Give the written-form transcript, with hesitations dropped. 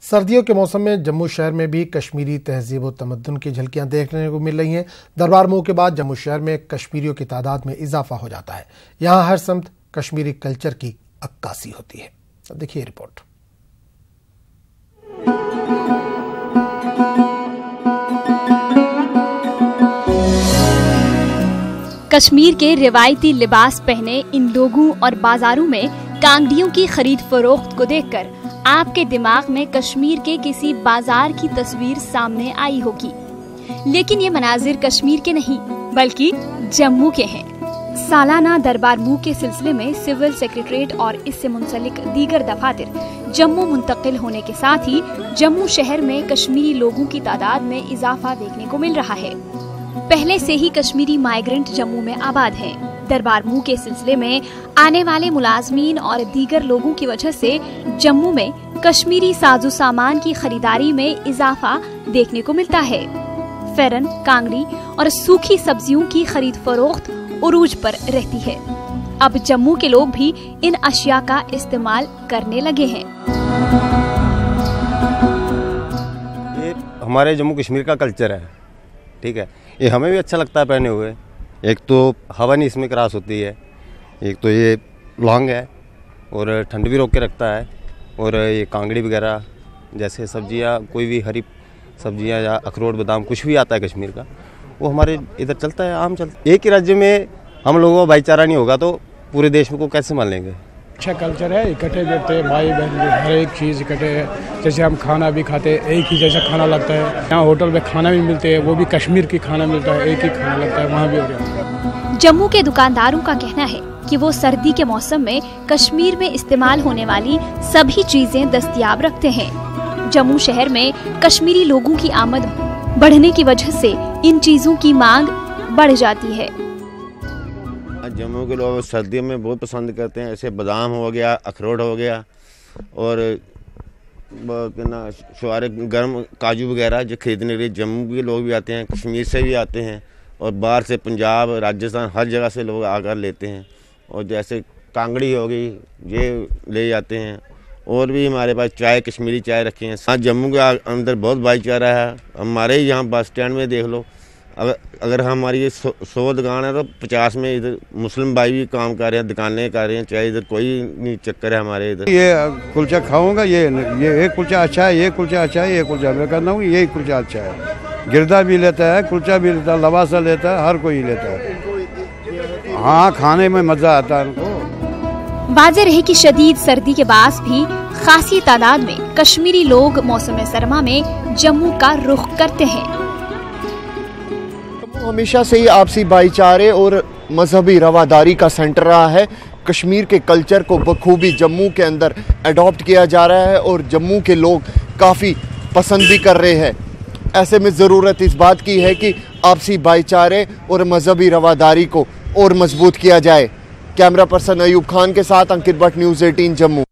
सर्दियों के मौसम में जम्मू शहर में भी कश्मीरी तहजीब व तमद्दुन की झलकियां देखने को मिल रही हैं। दरबार मूव के बाद जम्मू शहर में कश्मीरियों की तादाद में इजाफा हो जाता है। यहाँ हर समत कश्मीरी कल्चर की अक्कासी होती है। अब देखिए रिपोर्ट। कश्मीर के रिवायती लिबास पहने इन लोगों और बाजारों में कांगड़ियों की खरीद फरोख्त को देखकर आपके दिमाग में कश्मीर के किसी बाजार की तस्वीर सामने आई होगी। लेकिन ये मनाजिर कश्मीर के नहीं बल्कि जम्मू के हैं। सालाना दरबार मूव के सिलसिले में सिविल सेक्रेटरीट और इससे मुंसलिक दीगर दफातर जम्मू मुंतकिल होने के साथ ही जम्मू शहर में कश्मीरी लोगों की तादाद में इजाफा देखने को मिल रहा है। पहले से ही कश्मीरी माइग्रेंट जम्मू में आबाद हैं। दरबार मूव के सिलसिले में आने वाले मुलाजमीन और दीगर लोगों की वजह से जम्मू में कश्मीरी साजो सामान की खरीदारी में इजाफा देखने को मिलता है। फेरन, कांगड़ी और सूखी सब्जियों की खरीद फरोख्त उरूज पर रहती है। अब जम्मू के लोग भी इन अशिया का इस्तेमाल करने लगे हैं। ये हमारे जम्मू कश्मीर का कल्चर है, ठीक है। ये हमें भी अच्छा लगता है पहने हुए। एक तो हवा नहीं इसमें क्रॉस होती है, एक तो ये लॉन्ग है और ठंड भी रोक के रखता है। और ये कांगड़ी वगैरह जैसे सब्जियां, कोई भी हरी सब्जियां या अखरोट बादाम कुछ भी आता है कश्मीर का, वो हमारे इधर चलता है, आम चलता है। एक ही राज्य में हम लोगों का भाईचारा नहीं होगा तो पूरे देश में को कैसे मान लेंगे। अच्छा कल्चर है, इकट्ठे बैठते हैं, भाई बहन हर एक चीज़ इकट्ठे है। जैसे हम खाना भी खाते हैं, एक ही जैसा खाना लगता है। यहाँ होटल में खाना भी मिलते हैं, वो भी कश्मीर की खाना मिलता है, एक ही खाना लगता है, वहाँ भी हो गया। जम्मू के दुकानदारों का कहना है कि वो सर्दी के मौसम में कश्मीर में इस्तेमाल होने वाली सभी चीजें दस्तयाब रखते हैं। जम्मू शहर में कश्मीरी लोगों की आमद बढ़ने की वजह से इन चीजों की मांग बढ़ जाती है। जम्मू के लोग सर्दियों में बहुत पसंद करते हैं, ऐसे बादाम हो गया, अखरोट हो गया और शुआरे गर्म काजू वगैरह जो खरीदने के लिए जम्मू के लोग भी आते हैं, कश्मीर से भी आते हैं और बाहर से पंजाब, राजस्थान हर जगह से लोग आकर लेते हैं। और जैसे कांगड़ी हो गई ये ले जाते हैं। और भी हमारे पास चाय, कश्मीरी चाय रखे हैं। हाँ, जम्मू के अंदर बहुत भाईचारा है। हमारे ही यहाँ बस स्टैंड में देख लो, अगर हमारी ये 100 दुकान है तो 50 में इधर मुस्लिम भाई भी काम कर रहे हैं, दुकानें कर रहे हैं, चाहे इधर कोई नहीं चक्कर है हमारे इधर। ये कुलचा खाऊंगा, ये कुलचा अच्छा है, ये कुलचा अच्छा है, ये कुलचा मैं करना हूँ, ये कुलचा अच्छा है। गिरदा भी लेता है, कुलचा भी लेता है, लवासा लेता है, हर कोई लेता है। हाँ, खाने में मजा आता है उनको। वाज़ेह रहे कि शदीद सर्दी के बाद भी खासी तादाद में कश्मीरी लोग मौसम सरमा में जम्मू का रुख करते हैं। हमेशा से ही आपसी भाईचारे और मजहबी रवादारी का सेंटर रहा है। कश्मीर के कल्चर को बखूबी जम्मू के अंदर अडॉप्ट किया जा रहा है और जम्मू के लोग काफ़ी पसंद भी कर रहे हैं। ऐसे में ज़रूरत इस बात की है कि आपसी भाईचारे और मजहबी रवादारी को और मजबूत किया जाए। कैमरा पर्सन अयूब खान के साथ अंकित भट्ट, न्यूज़ 18 जम्मू।